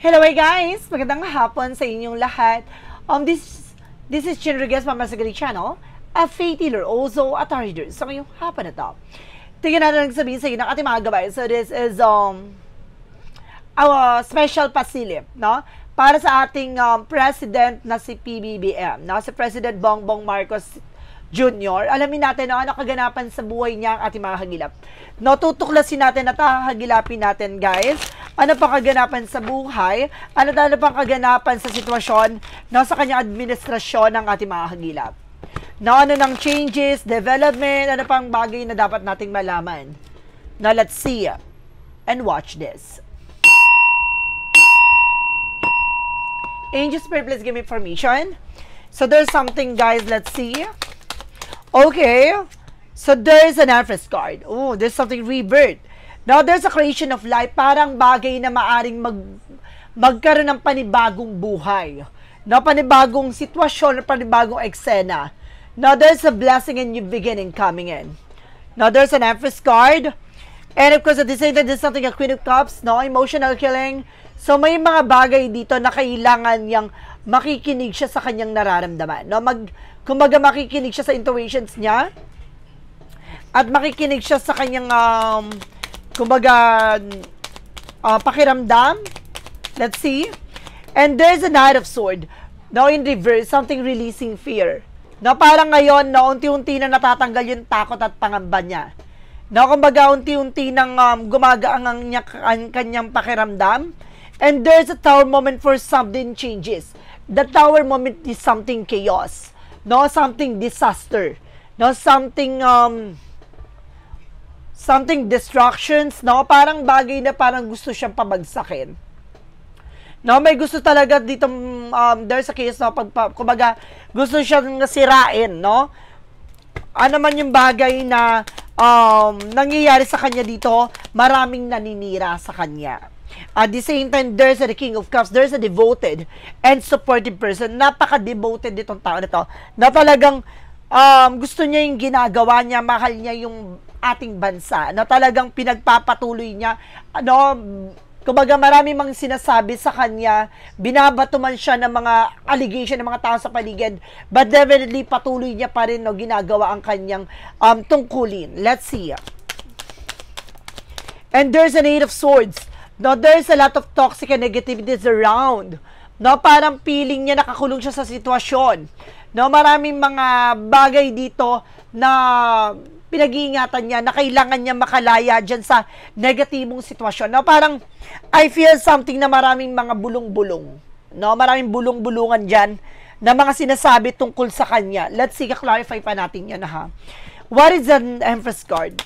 Hello guys! Magandang hapon sa inyong lahat. This is Chin Rodriguez from Masagali Channel, a faith healer also at a reader. So ngayong hapon na to, tingnan natin ang sabihin sa inyo ng ating mga gabay. So this is our special pasilip, no? Para sa ating president na si PBBM, no? Si President Bongbong Marcos Jr. Alamin natin ano kaganapan sa buhay niya ang ating mga hagilap. No, tutuklasin natin at hagilapin natin, guys. Ano pa kaganapan sa buhay? Ano pang kaganapan sa sitwasyon no, sa kanyang administrasyon ng ating mga hagilap? No, ano ng changes, development, ano pang bagay na dapat nating malaman? Now, let's see and watch this. Angel Spirit, please give me information. So, there's something, guys. Let's see. Okay. So, there's an Empress card. Oh, there's something rebirth. Now, there's a creation of life. Parang bagay na maaring magkaroon ng panibagong buhay. No, panibagong sitwasyon, panibagong eksena. Now, there's a blessing and new beginning coming in. Now, there's an Empress card. And of course, at the same time, there's something, a Queen of Cups, no? Emotional killing. So, may mga bagay dito na kailangan niyang makikinig siya sa kanyang nararamdaman. No? Kumbaga, makikinig siya sa intuitions niya. At makikinig siya sa kanyang, kumbaga, pakiramdam. Let's see. And there's a Knight of Sword. Now, in reverse, something releasing fear. Na parang ngayon, na unti-unti na natatanggal yung takot at pangamba niya. Na kumbaga, unti-unti nang gumagaang ang kanyang pakiramdam. And there's a tower moment for something changes. The tower moment is something chaos. No, something disaster. No, something distractions, no? Parang bagay na parang gusto siyang pabagsakin. No, may gusto talaga dito, there's a case, no? Kumbaga, gusto siyang sirain, no? Ano man yung bagay na nangyayari sa kanya dito, maraming naninira sa kanya. At the same time, there's the King of Cups, there's a devoted and supportive person. Napaka-devoted itong tao na to, na talagang gusto niya yung ginagawa niya, mahal niya yung ating bansa, na talagang pinagpapatuloy niya, ano, kumbaga marami mang sinasabi sa kanya, binabato man siya ng mga allegation ng mga tao sa paligid, but definitely patuloy niya pa rin, no, ginagawa ang kanyang tungkulin. Let's see. And there's an Eight of Swords. No, there's a lot of toxic and negativities around. No, parang feeling niya nakakulong siya sa sitwasyon. No, maraming mga bagay dito na pinag-iingatan niya, na kailangan niya makalaya dyan sa negatibong sitwasyon. No, parang, I feel something na maraming mga bulong-bulong. No, maraming bulong-bulungan dyan na mga sinasabi tungkol sa kanya. Let's see, clarify pa natin yan, ha. What is an Empress card?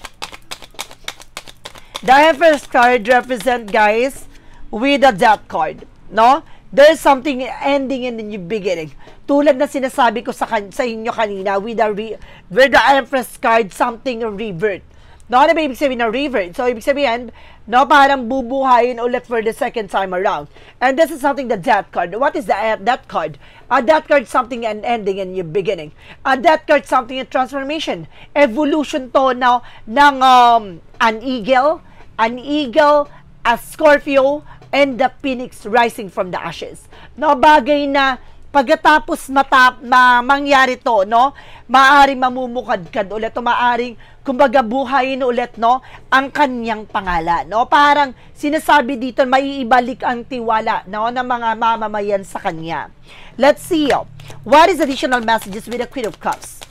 The Empress card represent, guys, with a Death card. No? There's something ending and a new beginning. Tulad na sinasabi ko sa inyo kanina, with the Empress card, something rebirth. No, ano ba ibig sabihin na rebirth? So, ibig sabihin, no, parang bubuhayin ulit for the second time around. And this is something, the Death card. What is the Death card? A Death card, something an ending and new beginning. A Death card, something a transformation. Evolution to now ng an eagle, a Scorpio, and the Phoenix rising from the ashes. No, bagay na pagkatapos mangyari to, no, maaring mamumukadkad ulit, o maaring, kumbaga, buhayin ulit, no, ang kanyang pangalan, no, parang sinasabi dito, maiibalik ang tiwala, no, ng mga mamamayan sa kanya. Let's see, what is additional messages with the Queen of Cups?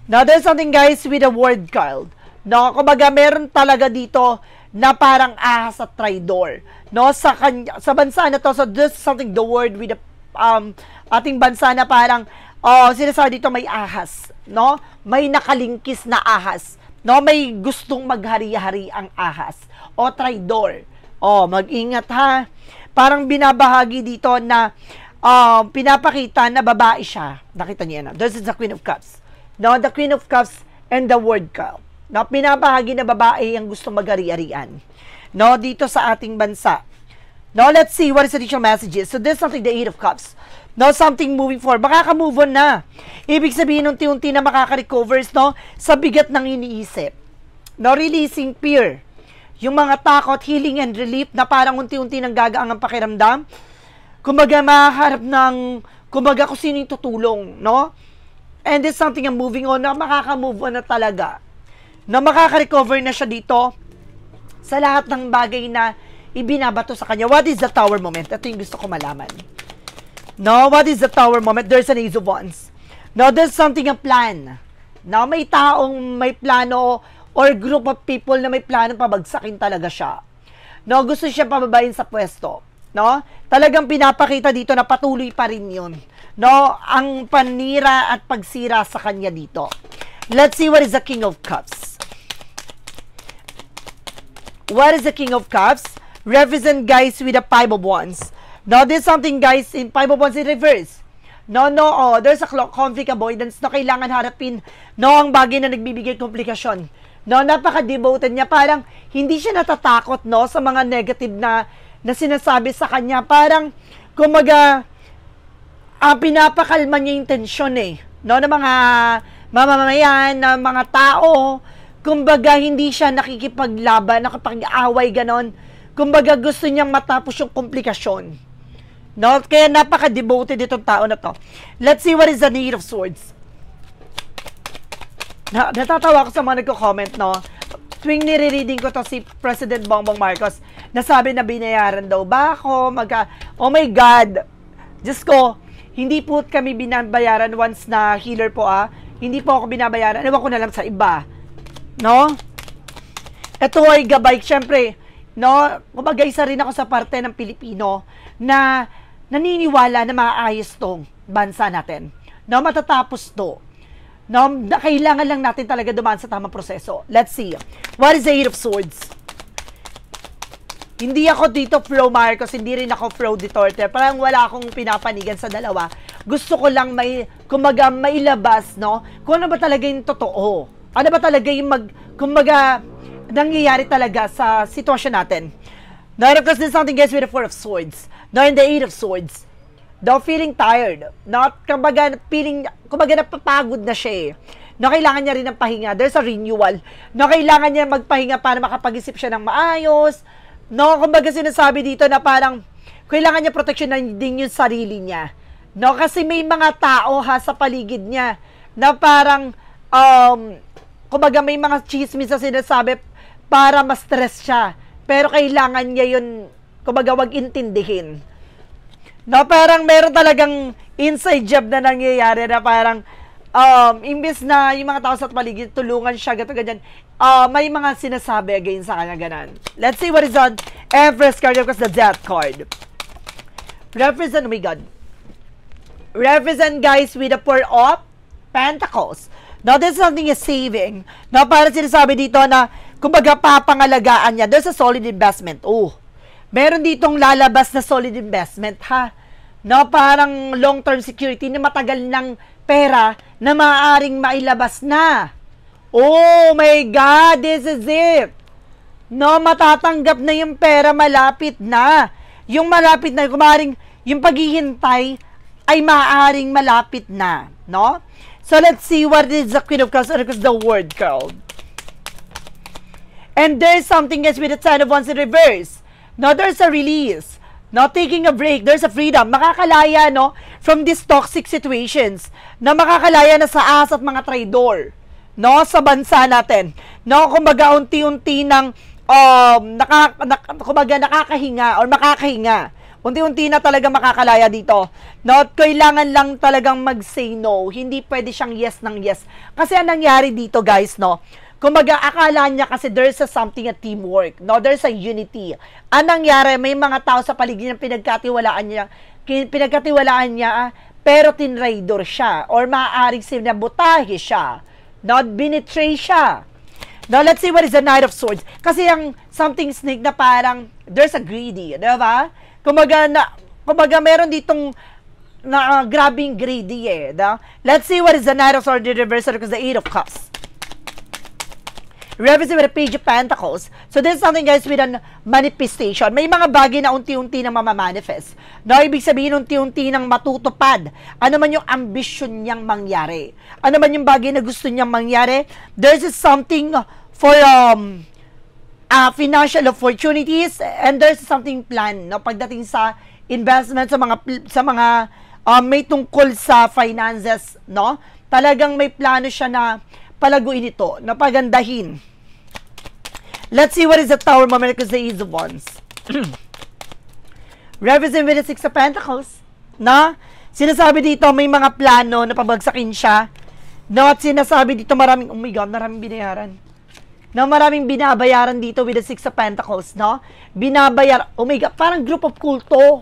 Now, there's something, guys, with the Word card. No, kumbaga, meron talaga dito na parang ahas at traidor, no, sa bansa na to. So this is something, the word with the ating bansa na parang sinasabi dito, may ahas, no, may nakalingkis na ahas, no, may gustong maghari-hari ang ahas o traidor. Mag-ingat, ha. Parang binabahagi dito na pinapakita na babae siya. Nakita niyo yan. This is the Queen of Cups, no, the Queen of Cups and the Word card. No, pinapahagi na babae ang gusto mag-ari-arian, no, dito sa ating bansa. Now, let's see what is additional messages. So, this is something, the Eight of Cups. No, something moving forward. Makaka-move on na. Ibig sabihin, unti-unti na makaka-recovers, no, sa bigat ng iniisip. No, releasing fear. yung mga takot, healing and relief na parang unti-unti nang gagaang ang pakiramdam. Kumbaga, makaharap ng, kumbaga, kung sino yung tutulong, no? And it's something I'm moving on, na makaka-move on na talaga. Na makaka-recover na siya dito sa lahat ng bagay na ibinabato sa kanya. What is the tower moment? Ito yung gusto ko malaman. No, what is the tower moment? There's an Ace of Wands. No, there's something, a plan. No, may taong may plano or group of people na may plano pabagsakin talaga siya. No, gusto siya pababain sa pwesto. No, talagang pinapakita dito na patuloy pa rin yun. No, ang panira at pagsira sa kanya dito. Let's see what is the King of Cups. What is the King of Cups? Represent, guys, with the Five of Wands. No, there's something, guys, in Five of Wands in reverse. No, there's a conflict avoidance na kailangan harapin. No, ang bagay na nagbibigay komplikasyon. No, napaka-devoted niya. Parang hindi siya natatakot, no, sa mga negative na sinasabi sa kanya. Parang, kumaga, pinapakalma niya yung tensyon eh. No, ng mga mamamayan, ng mga tao. Kumbaga, hindi siya nakikipaglaban, nakipag-away, ganon. Kumbaga, gusto niyang matapos yung komplikasyon. No? Kaya napaka-devoted itong tao na to. Let's see what is the Knight of Swords. Natatawa ko sa mga nagko-comment, no? Tuwing nire-reading ko to si President Bongbong Marcos, nasabi na binayaran daw ba ako? Oh my God! Diyos ko, hindi po kami binabayaran once na healer po, Hindi po ako binabayaran. Ewan ko na lang sa iba. No? Ito ay gabay. Siyempre, no? Kumbaga, isa rin ako sa parte ng Pilipino na naniniwala na maayos tong bansa natin. No, matatapos to. No, kailangan lang natin talaga dumaan sa tamang proseso. Let's see. What is the Eight of Swords? Hindi ako dito pro Marcos, hindi rin ako pro Duterte. Parang wala akong pinapanigan sa dalawa. Gusto ko lang kumbaga, mailabas, no? Kung ano ba talaga yung totoo. Ano ba talaga yung kumbaga, nangyayari talaga sa sitwasyon natin. Now, because there's something, guys, with the Four of Swords. Now, in the Eight of Swords, daw feeling tired. Not, kumbaga, napapagod na siya eh. No, kailangan niya rin ng pahinga. There's a renewal. No, kailangan niya magpahinga para makapag-isip siya ng maayos. No, kumbaga sinasabi dito na parang, kailangan niya proteksyonan din yung sarili niya. No, kasi may mga tao sa paligid niya na parang, kumbaga may mga chismis na sinasabi para ma-stress siya. Pero kailangan niya yun, kumbaga, wag intindihin. No, parang meron talagang inside job na nangyayari na parang, imbis na yung mga tao sa paligid, tulungan siya, ganyan, may mga sinasabi against sa kanya, ganan. Let's see what is on Empress card, because the Death card. Represent, oh my God. Represent, guys, with the Four of Pentacles. Now, there's something is saving. Now, para sinasabi dito na, kumbaga, papangalagaan niya. There's a solid investment. Oh, meron ditong lalabas na solid investment, No, parang long-term security na matagal ng pera na maaaring mailabas na. Oh my God, this is it. No, matatanggap na yung pera, malapit na. Yung malapit na, kumaring, yung paghihintay ay maaaring malapit na. No? So, let's see what is the Queen of Cups and the Word card. And there's something, guys, with the Ten of Wands in reverse. No, there's a release. No, taking a break. There's a freedom. Makakalaya, no, from these toxic situations. Na makakalaya na sa as at mga traidor. No, sa bansa natin. No, kumbaga, unti-unti ng, kumbaga, nakakahinga or makakahinga. Unti-unti na talaga makakalaya dito. No, kailangan lang talagang mag-say no. Hindi pwede siyang yes ng yes. Kasi ang nangyari dito, guys, no, kumbaga, akala niya kasi there's something, a teamwork. No, there's a unity. Ang nangyari, may mga tao sa paligid ng pinagkatiwalaan niya, pero tinraidor siya. Or maaaring sinabotahe siya. No, binitray siya. Now, let's see what is the Knight of Swords. Kasi yung something snake na parang, there's a greedy. Diba? Kumbaga, meron ditong grabing greedy eh. Diba? Let's see what is the Knight of Swords in reverse because the Eight of Cups. Represent with a Page of Pentacles. So, this is something, guys, with a manifestation. May mga bagay na unti-unti nang mamamanifest. No, ibig sabihin, unti-unti nang matutupad. Ano man yung ambisyon niyang mangyari. Ano man yung bagay na gusto niyang mangyari. There's something for, financial opportunities, and there's something plan, no, pagdating sa investment, sa mga may tungkol sa finances, no? Talagang may plano siya na palaguin ito, na pagandahin. Let's see what is the Tower moment, because the Ace of Wands. Represent with the Six of Pentacles, na sinasabi dito may mga plano na pabagsakin siya, no? At sinasabi dito maraming, oh my God, maraming binayaran. No, maraming binabayaran dito with the Six of Pentacles, no? Binabayar, oh my God, parang group of kulto.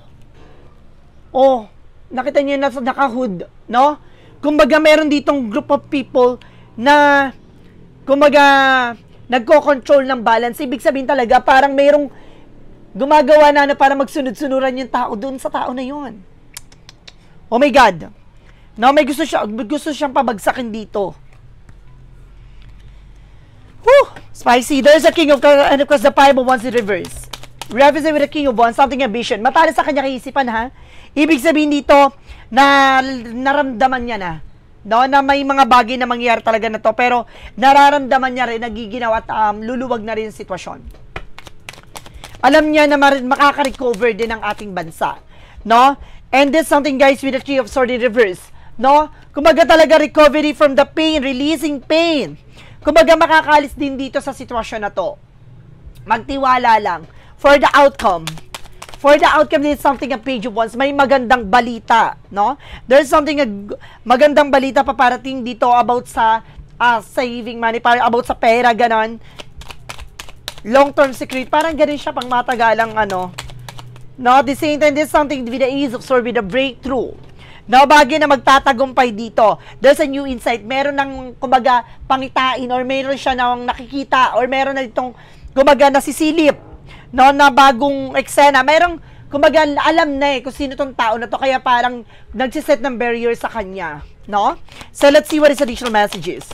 Oh, nakita niyo na sa naka-hood, no? Kumbaga, meron ditong group of people na, kumbaga, nagko-control ng balance. Ibig sabihin talaga, parang mayroong gumagawa na para magsunod-sunuran yung tao doon sa tao na yun. Oh my God. No, may gusto siyang pabagsakin dito. Whew! Spicy. There's a King of Cups, and of course, the Five of Wands in reverse. Represent with the King of Wands, something ambition. Matalas sa kanya kaisipan, ha? Ibig sabihin dito, na naramdaman niya na, no, na may mga bagay na mangyayari talaga na to, pero nararamdaman niya rin, nagiginaw at luluwag na rin yung sitwasyon. Alam niya na makaka-recover din ang ating bansa, no? And this something, guys, with the Three of Swords in reverse, no? Kumbaga talaga recovery from the pain, releasing pain. Kumbaga makakalis din dito sa sitwasyon na to. Magtiwala lang for the outcome. For the outcome, there's something a Page of Wands. May magandang balita, no? There's something magandang balita paparating dito about sa saving money, about sa pera, ganon. Long-term secret, parang ganun siya pang matagalang ano. No, at the same time, there's something with the Ace of Swords, with the breakthrough. No, bagay na magtatagumpay dito. There's a new insight. Meron ng, kumbaga, pangitain, or meron siya nang nakikita, or meron na itong, kumbaga, nasisilip, no, na bagong eksena. Merong, kumbaga, alam na kung sino tong tao na to, kaya parang nagsiset ng barrier sa kanya, no? So, let's see what is additional messages.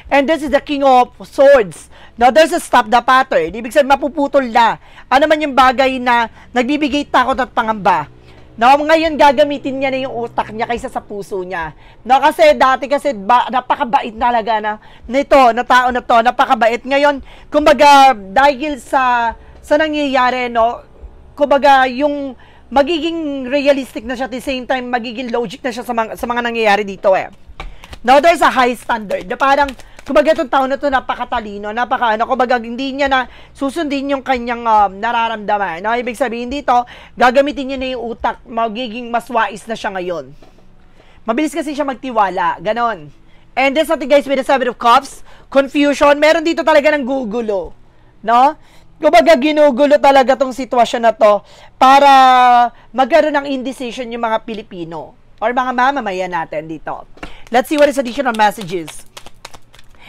And this is the King of Swords. Now, there's a stop the pattern. Ibig sabihin, mapuputol na. Ano man yung bagay na nagbibigay takot at pangamba. No, ngayon gagamitin niya na yung utak niya kaysa sa puso niya. No, kasi dati napakabait talaga na nito, na tao na to, napakabait. Ngayon, kumbaga, dahil sa nangyayari, no, kumbaga, yung magiging realistic na siya, at the same time, magiging logic na siya sa mga nangyayari dito eh. Now, there's a high standard na parang, kumbaga, itong tao na to napakatalino, kumbaga, hindi niya na susundin yung kanyang nararamdaman. No? Ibig sabihin dito, gagamitin niya na yung utak, magiging mas wais na siya ngayon. Mabilis kasi siya magtiwala, ganon. And there's something, guys, with the Seven of Cups, confusion, meron dito talaga ng gugulo. No? Kumbaga, ginugulo talaga tong sitwasyon na to para magkaroon ng indecision yung mga Pilipino or mga mamamayan natin dito. Let's see what is additional messages.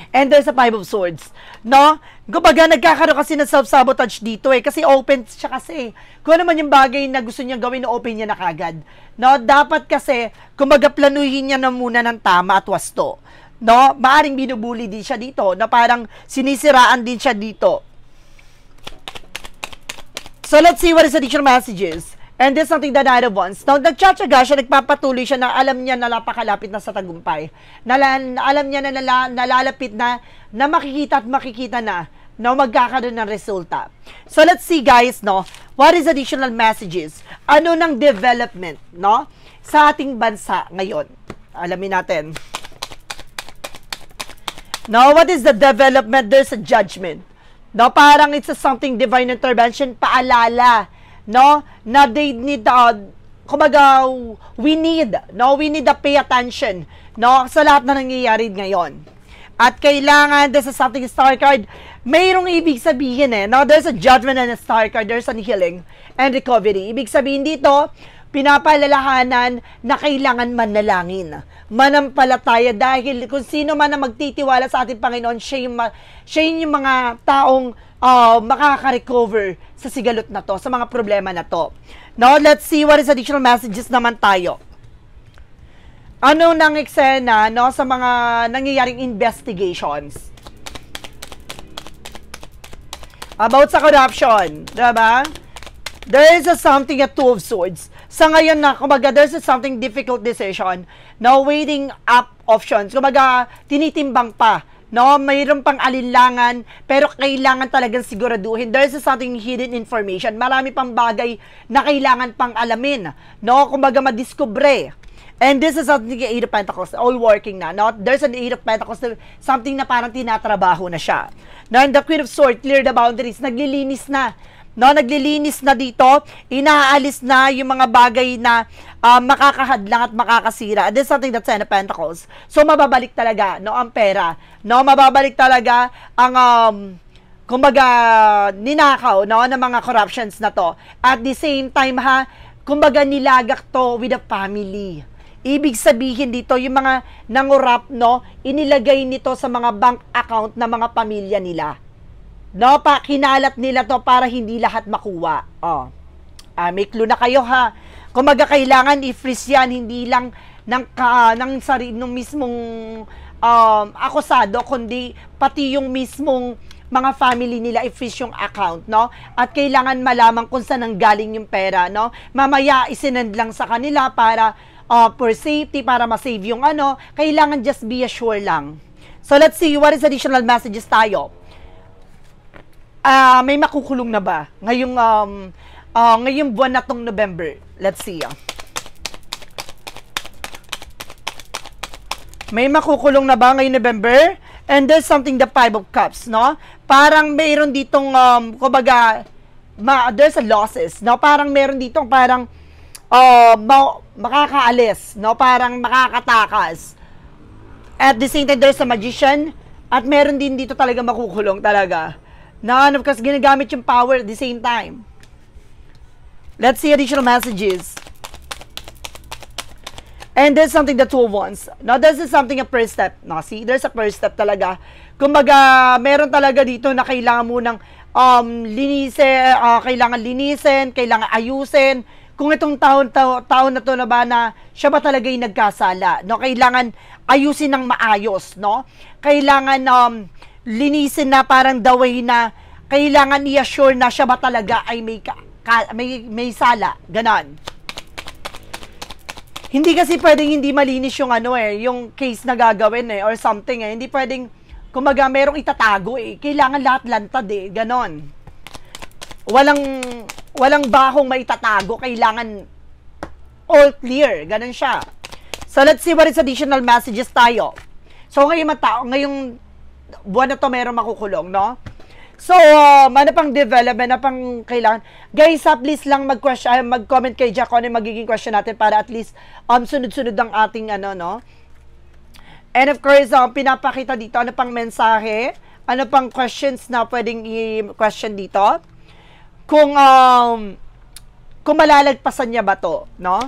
And there's a Five of Swords. No? Kumbaga, nagkakaroon kasi ng self-sabotage dito eh. Kasi open siya kasi. Kung ano man yung bagay na gusto niya gawin, na open niya na kagad. No? Dapat kasi, kumbaga, planuhin niya na muna ng tama at wasto. No? Maaring binubuli din siya dito. Na parang sinisiraan din siya dito. So, let's see what is additional messages. And there's something that Knight of Wands. Now, nagtsatsaga siya, nagpapatuloy siya na alam niya na napakalapit na sa tagumpay. Alam niya na nalalapit na makikita at makikita na magkakaroon ng resulta. So, let's see, guys, no? What is additional messages? Ano ng development, no? Sa ating bansa ngayon. Alamin natin. Now, what is the development? There's a judgment. No, parang it's a something divine intervention, paalala. No, na they need kumbaga, we need to pay attention, no, sa lahat na nangyayari ngayon. At kailangan, there's a something star card, mayroong ibig sabihin no, there's a judgment and a star card, there's an healing and recovery. Ibig sabihin dito, pinapalalahanan na kailangan manalangin, manampalataya, dahil kung sino man na magtitiwala sa ating Panginoon, siya yung mga taong makaka-recover sa sigalot na to, sa mga problema na to. Now, let's see what is additional messages naman tayo. Ano nang eksena, no, sa mga nangyayaring investigations about sa corruption, diba? There is something at Two of Swords. Sa ngayon na, kumbaga, there's something difficult decision, no, waiting up options. Kumbaga, tinitimbang pa no? Mayroon pang alinlangan, pero kailangan talagang siguraduhin. There's something hidden information. Marami pang bagay na kailangan pang alamin, no? Kumbaga madiskubre. And this is something Eight of Pentacles, all working na, no? There's an Eight of Pentacles, something na parang tinatrabaho na siya. No, and the Queen of Swords, clear the boundaries, naglilinis na. No, naglilinis na dito, inaalis na yung mga bagay na makakahadlang at makakasira. This is something that's Ten of Pentacles. So, mababalik talaga, no, ang pera. No, mababalik talaga ang, kumbaga, ninakaw, no, ng mga corruptions na to. At the same time, kumbaga, nilagak to with the family. Ibig sabihin dito, yung mga nangurap, no, inilagay nito sa mga bank account ng mga pamilya nila. No, kinalat nila to para hindi lahat makuha. May clue na kayo, ha. Kumaga kailangan i-freeze yan, hindi lang ng mismong akusado, kundi pati yung mismong mga family nila i-freeze yung account, no? At kailangan malaman kung saan nanggaling yung pera, no? Mamaya isinend lang sa kanila para for safety, para ma-save yung kailangan just be assured lang. So let's see, what is additional messages tayo? May makukulong na ba ngayong buwan na tong November? Let's see. May makukulong na ba ngayong November? And there's something, the Five of Cups, no? Parang mayroon ditong, kumbaga, there's a losses, no? Parang mayroon ditong parang makakaalis, no? Parang makakatakas. At the same time, there's a Magician. At meron din dito talaga makukulong talaga. Na, because ginagamit yung power at the same time. Let's see additional messages. And there's something the Two of Wands. Now, this is something a first step. No, see, there's a first step talaga. Kumbaga, meron talaga dito na kailangan mo ng kailangan linisin, kailangan ayusin. Kung itong taon na to na ba na siya ba talaga yung nagkasala, no? Kailangan ayusin ng maayos, no? Kailangan linisin na parang the way na kailangan i-assure na siya ba talaga ay may sala, ganon. Hindi kasi pwedeng hindi malinis yung yung case na gagawin or something hindi pwedeng kumaga merong itatago kailangan lahat lantad ganon. Walang bahong maitatago, kailangan all clear, ganon siya. So let's see what is additional messages tayo. So ngayong buwan na to meron makukulong, no? So, ano pang development, na pang kailangan? Guys, please lang mag-comment kay Jack kung ano yung magiging question natin para at least sunod-sunod ang ating no? And of course, pinapakita dito, ano pang mensahe, ano pang questions na pwedeng i-question dito. Kung malalagpasan niya ba to, no?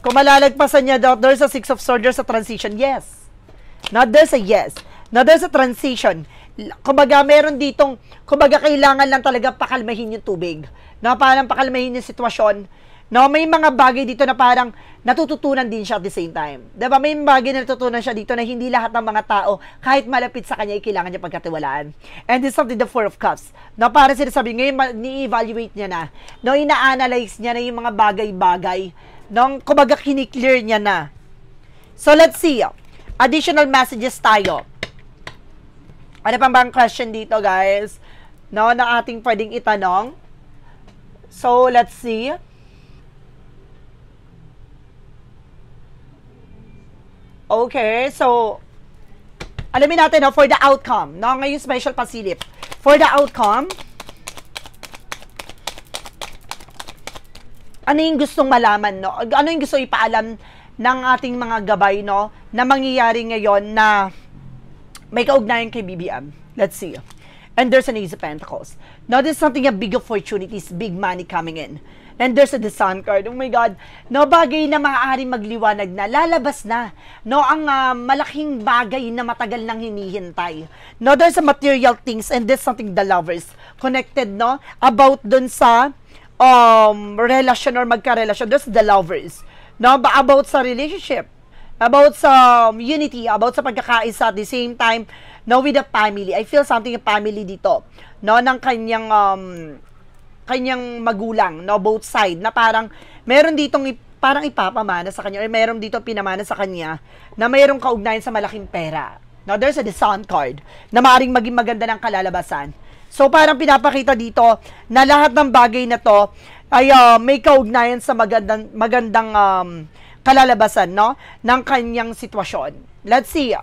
Kung malalagpasan niya daw, there's a Six of Swords, there's a transition, yes. Now, there's a yes. Now, there's a transition. Kumbaga, meron ditong, kumbaga, kailangan lang talaga pakalmahin yung tubig. No, parang pakalmahin yung sitwasyon. No, may mga bagay dito na parang natututunan din siya at the same time. Diba? May bagay na natutunan siya dito na hindi lahat ng mga tao, kahit malapit sa kanya, kailangan niya pagkatiwalaan. And this is something, the Four of Cups. No, parang sinasabi, ngayon, ni-evaluate niya na. No, ina-analyze niya na yung mga bagay-bagay. No, kumbaga, kiniklear niya na. So, let's see. Additional messages tayo. Ano pang bang question dito, guys? No, na ating pwedeng itanong. So, let's see. Okay, so, alamin natin, no, for the outcome. No, ngayon special pasilip. For the outcome, ano yung gustong malaman, no? Ano yung gusto ipaalam ng ating mga gabay, no, na mangyayari ngayon na may kaugnayan kay BBM. Let's see. And there's an Ace of Pentacles. Now, there's something, a big opportunities, big money coming in. And there's the Sun card. Oh my God. No, bagay na maaaring magliwanag na. Lalabas na. No, ang malaking bagay na matagal nang hinihintay. No, there's a material things and there's something, the Lovers. Connected, no? About dun sa relasyon or magka-relasyon. There's the Lovers. No, about sa relationship. About sa unity, about sa pagkakaisa at the same time, no, with the family. I feel something, a family dito, no, ng kanyang magulang, no, both side, na parang, meron ditong parang ipapamana sa kanya, or meron dito pinamana sa kanya, na mayroong kaugnayan sa malaking pera. Now, there's a the Sun card na maaaring maging maganda ng kalalabasan. So, parang pinapakita dito na lahat ng bagay na to ay may kaugnayan sa magandang kalalabasan, no? Ng kanyang sitwasyon. Let's see.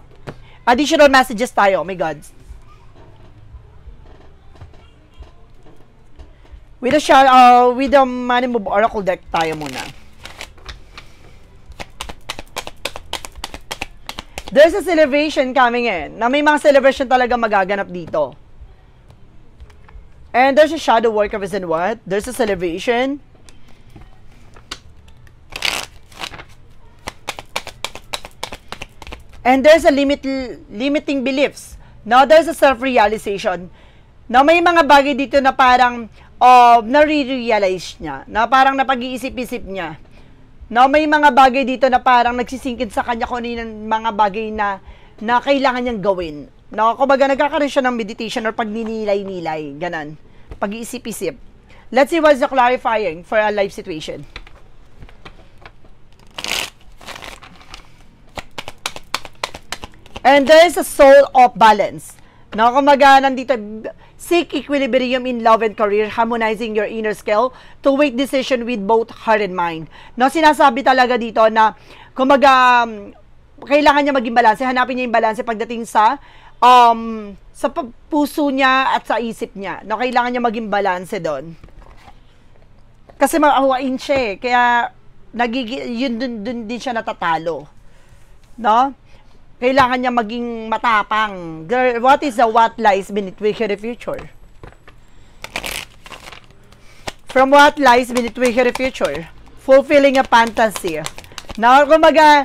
Additional messages tayo, oh my God. With the Money Move Oracle deck tayo muna. There's a celebration coming in. Na may mga celebration talaga magaganap dito. And there's a shadow work of and what? There's a celebration. And there's a limiting beliefs. Now, there's a self-realization. Now, may mga bagay dito na parang nare-realize niya. Na parang napag-iisip-isip niya. Now, may mga bagay dito na parang nagsisingkit sa kanya kung ano yung mga bagay na kailangan niyang gawin. Now, kumbaga, nagkakaroon siya ng meditation or pagninilay-nilay. Ganon. Pag-iisip-isip. Let's see what's the clarifying for a life situation. And there is a soul of balance. Now, kumaga, nandito, seek equilibrium in love and career, harmonizing your inner skill to make decision with both heart and mind. Now, sinasabi talaga dito na, kumaga, kailangan niya maging balanse. Hanapin niya yung balanse pagdating sa puso niya at sa isip niya. Now, kailangan niya maging balanse doon. Kasi maawain siya eh. Kaya, yun dun din siya natatalo. No? Kailangan niya maging matapang. Girl, what is the what lies beneath wicked future? From what lies beneath wicked future? Fulfilling a fantasy. Now, kumbaga,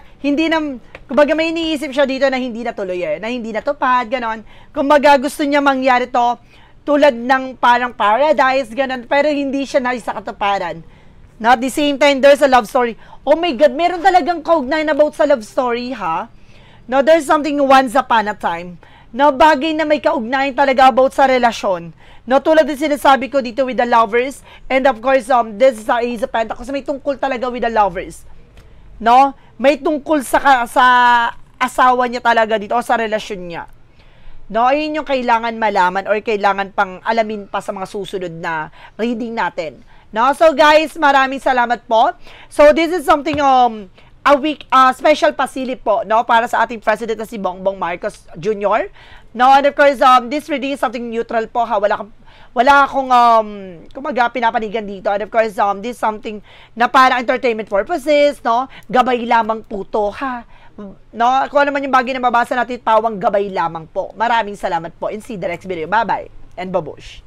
kumbaga may iniisip siya dito na hindi natuloy na hindi natupad, ganon. Kumbaga, gusto niya mangyari to tulad ng parang paradise, ganon, pero hindi siya naisa katuparan. Now, at the same time, there's a love story. Oh my God, meron talagang kaugnayan about sa love story, ha? Now, there's something once upon a time na bagay na may kaugnayan talaga about sa relasyon. No, tulad din sinasabi ko dito with the lovers. And of course, this is a Ace of Pentacles. May tungkol talaga with the lovers. No? May tungkol sa asawa niya talaga dito o sa relasyon niya. No, ayun yung kailangan malaman or kailangan pang alamin pa sa mga susunod na reading natin. No? So guys, maraming salamat po. So this is something special pasilip po, no, para sa ating president na si Bongbong Marcos Jr. No, and of course, this reading is something neutral po, ha. Wala akong kumaga pinapanigan dito. And of course, this is something na para entertainment purposes, no. Gabay lamang po to, ha. No, kung ano man yung bagay na mabasa natin, pawang gabay lamang po. Maraming salamat po and see the next video. Bye-bye and babush.